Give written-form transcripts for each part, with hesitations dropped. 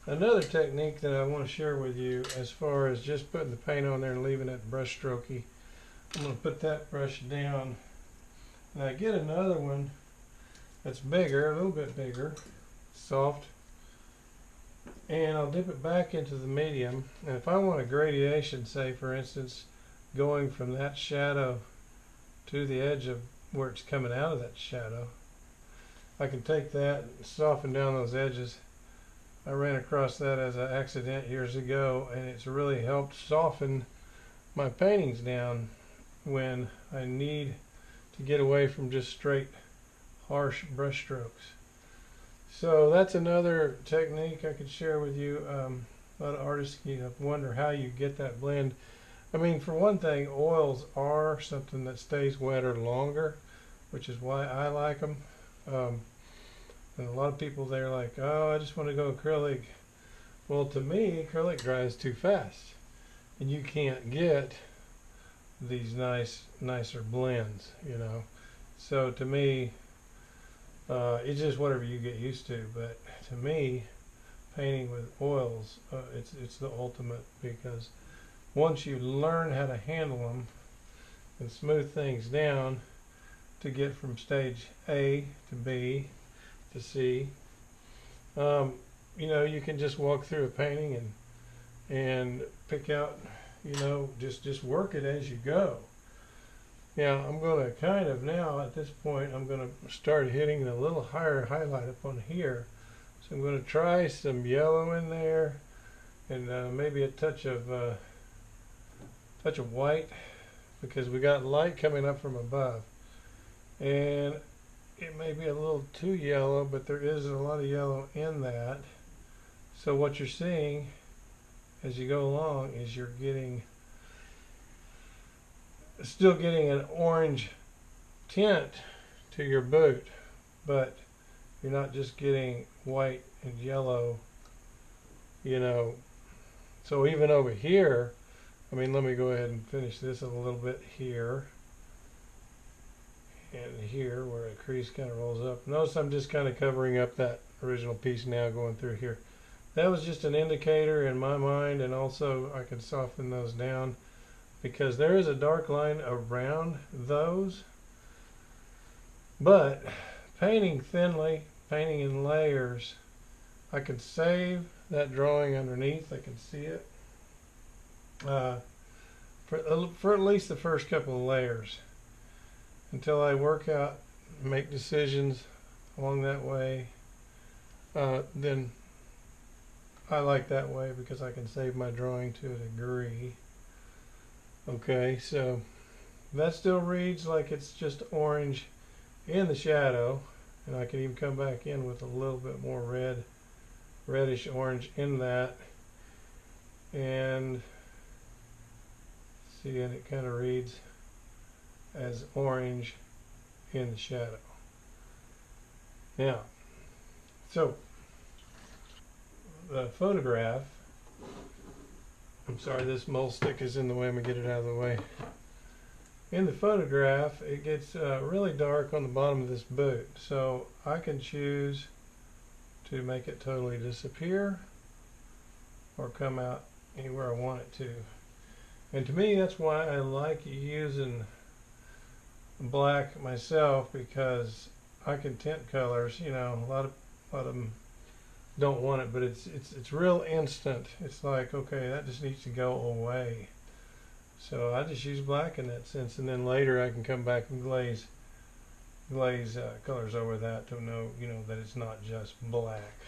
Another technique that I want to share with you as far as just putting the paint on there and leaving it brush strokey. I'm going to put that brush down and I get another one that's bigger, a little bit bigger, soft, and I'll dip it back into the medium. And if I want a gradation, say for instance going from that shadow to the edge of where it's coming out of that shadow, I can take that and soften down those edges. I ran across that as an accident years ago, and it's really helped soften my paintings down when I need to get away from just straight harsh brush strokes. So that's another technique I could share with you. A lot of artists wonder how you get that blend. I mean, for one thing, oils are something that stays wetter longer, which is why I like them. And a lot of people, they're like, oh, I just want to go acrylic. Well, to me, acrylic dries too fast, and you can't get these nicer blends, you know. So to me, it's just whatever you get used to. But to me, painting with oils, it's the ultimate, because once you learn how to handle them and smooth things down to get from stage A to B to see, you know, you can just walk through a painting and pick out, you know, just work it as you go. Now I'm going to kind of, now at this point, I'm going to start hitting a little higher highlight up on here. So I'm going to try some yellow in there, and maybe a touch of white, because we got light coming up from above, and it may be a little too yellow, but there is a lot of yellow in that. So what you're seeing as you go along is you're still getting an orange tint to your boot, but you're not just getting white and yellow, you know. So even over here, I mean, let me go ahead and finish this a little bit here and here where a crease kind of rolls up. Notice I'm just kind of covering up that original piece now, going through here. That was just an indicator in my mind, and also I can soften those down because there is a dark line around those. But painting thinly, painting in layers, I can save that drawing underneath. I can see it for at least the first couple of layers, until I work out, make decisions along that way. Then I like that way because I can save my drawing to a degree. Okay, so that still reads like it's just orange in the shadow, and I can even come back in with a little bit more reddish orange in that, and see, and it kind of reads as orange in the shadow. Now, so the photograph, I'm sorry, this mole stick is in the way. I'm going to get it out of the way. In the photograph, it gets really dark on the bottom of this boot, so I can choose to make it totally disappear or come out anywhere I want it to. And to me, that's why I like using black myself, because I can tint colors. You know, a lot of them don't want it, but it's real instant. It's like, okay, that just needs to go away. So I just use black in that sense, and then later I can come back and glaze colors over that to know, you know, that it's not just black.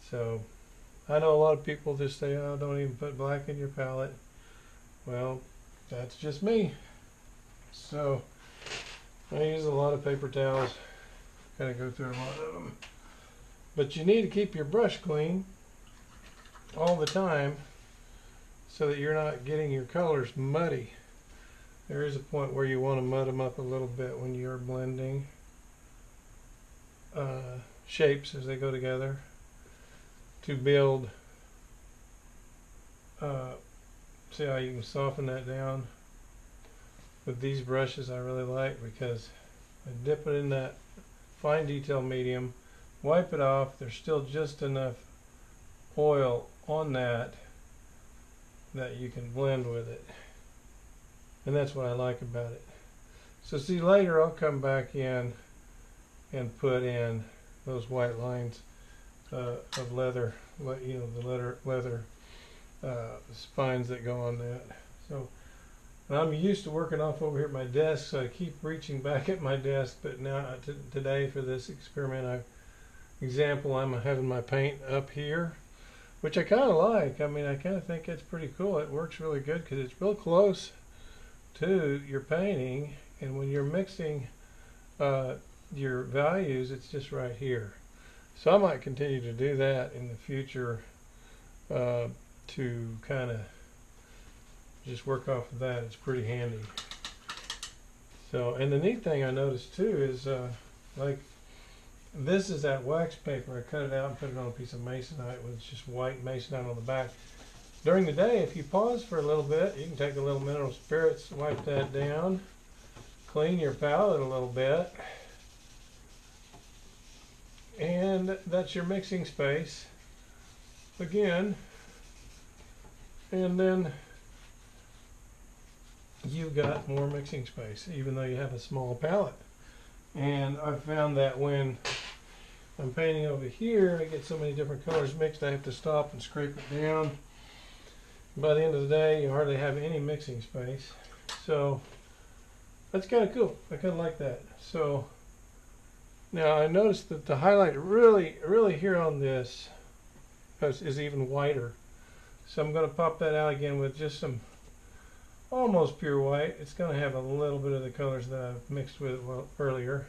So I know a lot of people just say, oh, don't even put black in your palette. Well, that's just me. So I use a lot of paper towels, kind of go through a lot of them. But you need to keep your brush clean all the time so that you're not getting your colors muddy. There is a point where you want to mud them up a little bit when you're blending shapes as they go together to build. See how you can soften that down with these brushes. I really like, because I dip it in that fine detail medium, wipe it off. There's still just enough oil on that you can blend with it. And that's what I like about it. So see, later I'll come back in and put in those white lines of leather, you know, the leather spines that go on that. So I'm used to working off over here at my desk, so I keep reaching back at my desk, but now today for this experiment, I'm having my paint up here, which I kind of like. I mean, I kind of think it's pretty cool. It works really good because it's real close to your painting, and when you're mixing your values, it's just right here. So I might continue to do that in the future to kind of just work off of that. It's pretty handy. So, and the neat thing I noticed too is like this is that wax paper. I cut it out and put it on a piece of masonite with just white masonite on the back. During the day, if you pause for a little bit, you can take a little mineral spirits, wipe that down, clean your palette a little bit, and that's your mixing space again. And then you've got more mixing space, even though you have a small palette. And I've found that when I'm painting over here, I get so many different colors mixed, I have to stop and scrape it down. By the end of the day, you hardly have any mixing space. So that's kind of cool. I kind of like that. So now I noticed that the highlight really here on this is even whiter. So I'm going to pop that out again with just some almost pure white. It's going to have a little bit of the colors that I've mixed with it earlier.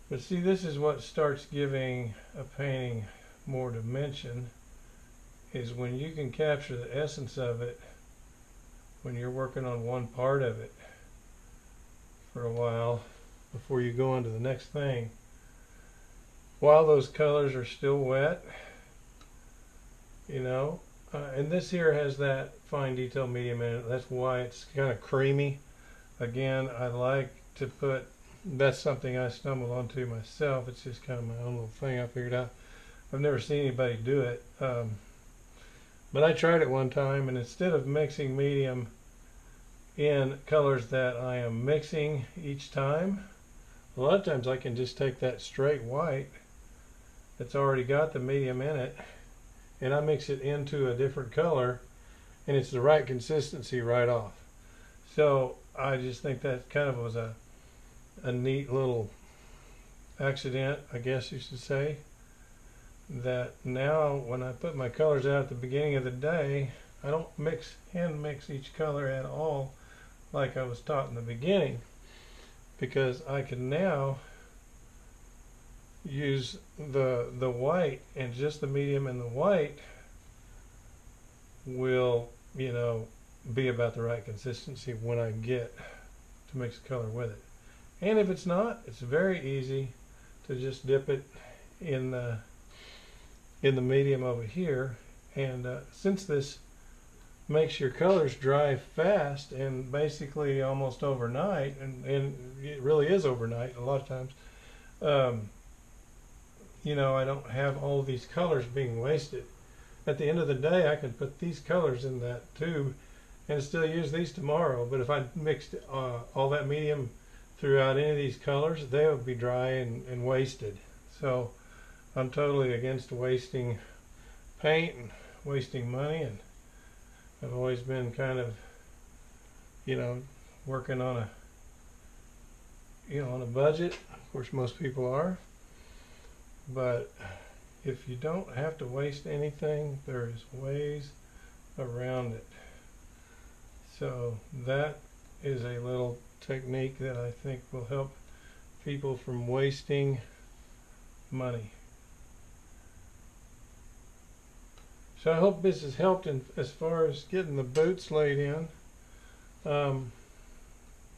But see, this is what starts giving a painting more dimension, is when you can capture the essence of it when you're working on one part of it for a while before you go on to the next thing. While those colors are still wet, you know, and this here has that fine detail medium in it. That's why it's kind of creamy. Again, I like to put, that's something I stumbled onto myself. It's just kind of my own little thing I figured out. I've never seen anybody do it. But I tried it one time, and instead of mixing medium in colors that I am mixing each time, a lot of times I can just take that straight white that's already got the medium in it, and I mix it into a different color, and it's the right consistency right off. So I just think that kind of was a neat little accident, I guess you should say, that now when I put my colors out at the beginning of the day, I don't hand mix each color at all like I was taught in the beginning, because I can now use the white, and just the medium and the white will, you know, be about the right consistency when I get to mix the color with it. And if it's not, it's very easy to just dip it in the medium over here, and since this makes your colors dry fast and basically almost overnight, and it really is overnight a lot of times, you know, I don't have all these colors being wasted. At the end of the day, I can put these colors in that tube and still use these tomorrow, but if I mixed all that medium throughout any of these colors, they would be dry and wasted. So I'm totally against wasting paint and wasting money, and I've always been kind of, you know, working on on a budget. Of course, most people are. But if you don't have to waste anything, there's ways around it. So that is a little technique that I think will help people from wasting money. So I hope this has helped as far as getting the boots laid in. I'm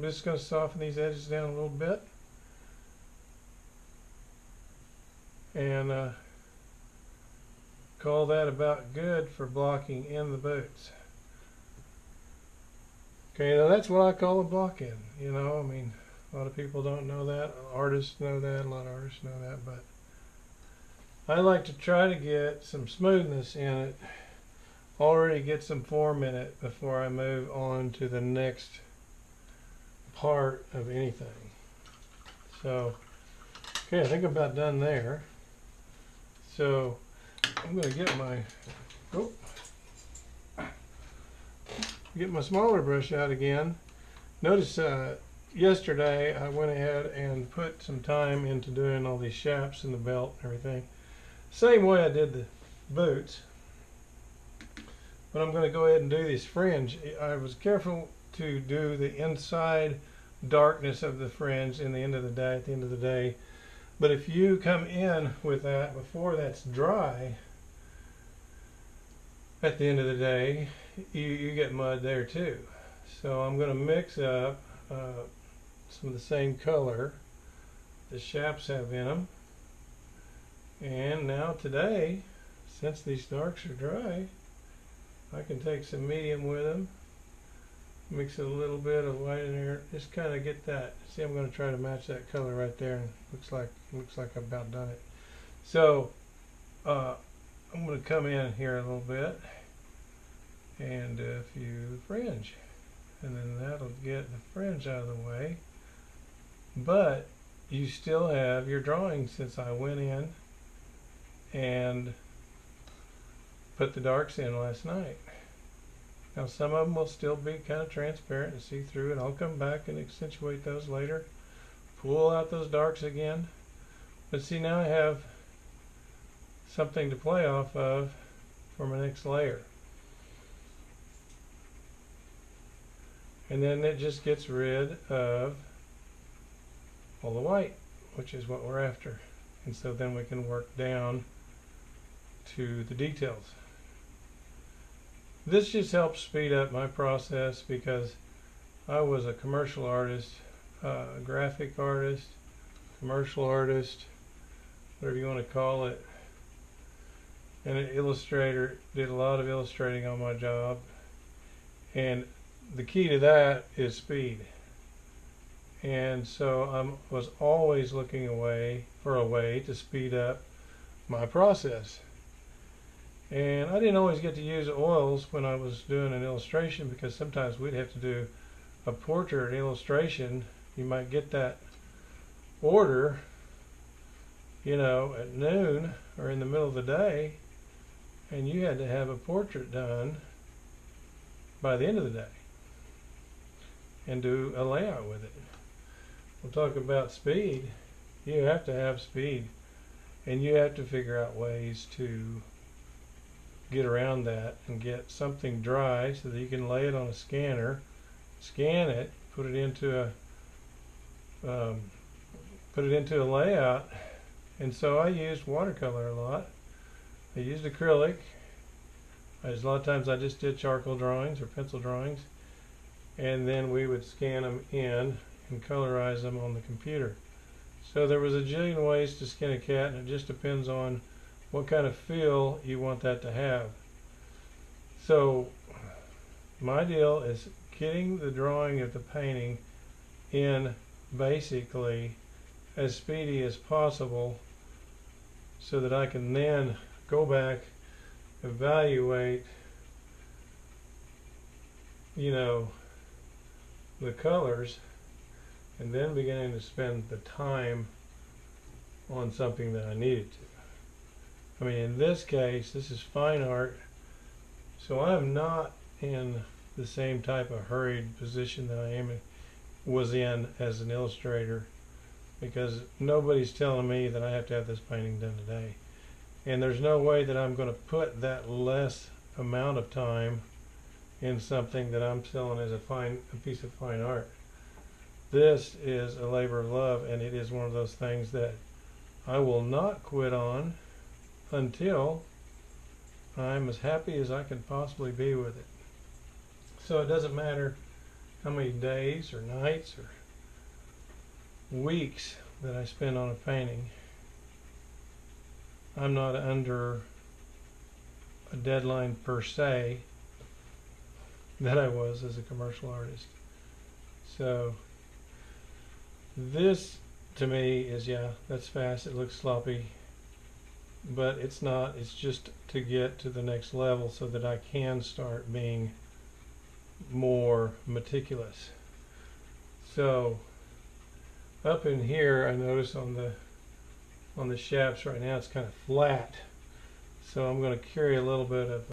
just going to soften these edges down a little bit, and call that about good for blocking in the boots. Okay, now that's what I call a block in. You know, I mean, a lot of people don't know that. Artists know that. A lot of artists know that, but I like to try to get some smoothness in it, already get some form in it before I move on to the next part of anything. So, okay, I think I'm about done there. So, I'm going to get my smaller brush out again. Notice yesterday I went ahead and put some time into doing all these shafts in the belt and everything. Same way I did the boots. But I'm going to go ahead and do this fringe. I was careful to do the inside darkness of the fringe at the end of the day. But if you come in with that before that's dry, at the end of the day, you get mud there too. So I'm going to mix up some of the same color the shafts have in them. And now today, since these darks are dry, I can take some medium with them, mix a little bit of white in there, just kind of get that. See, I'm going to try to match that color right there, and looks like I've about done it. So I'm going to come in here a little bit and do a few fringe, and then that'll get the fringe out of the way. But you still have your drawing, since I went in and put the darks in last night. Now some of them will still be kind of transparent and see through, and I'll come back and accentuate those later, pull out those darks again. But see, now I have something to play off of for my next layer. And then it just gets rid of all the white, which is what we're after. And so then we can work down to the details. This just helps speed up my process, because I was a commercial artist, graphic artist, commercial artist, whatever you want to call it, and an illustrator. Did a lot of illustrating on my job, and the key to that is speed. And so I was always looking for a way to speed up my process. And I didn't always get to use oils when I was doing an illustration, because sometimes we'd have to do a portrait illustration. You might get that order, at noon or in the middle of the day, and you had to have a portrait done by the end of the day and do a layout with it. We'll talk about speed. You have to have speed, and you have to figure out ways to get around that and get something dry so that you can lay it on a scanner, scan it, put it into a layout. And so I used watercolor a lot. I used acrylic. A lot of times I just did charcoal drawings or pencil drawings, and then we would scan them in and colorize them on the computer. So there was a jillion ways to skin a cat, and it just depends on what kind of feel you want that to have. So my deal is getting the drawing of the painting in basically as speedy as possible, so that I can then go back, evaluate, the colors, and then beginning to spend the time on something that I needed to. I mean, in this case, this is fine art, so I'm not in the same type of hurried position that I was in as an illustrator, because nobody's telling me that I have to have this painting done today. And there's no way that I'm going to put that less amount of time in something that I'm selling as a piece of fine art. This is a labor of love, and it is one of those things that I will not quit on until I'm as happy as I can possibly be with it. So it doesn't matter how many days or nights or weeks that I spend on a painting. I'm not under a deadline per se that I was as a commercial artist. So this to me is, yeah, that's fast, it looks sloppy, but it's not. It's just to get to the next level so that I can start being more meticulous. So up in here, I notice on the shafts right now it's kind of flat, so I'm going to carry a little bit of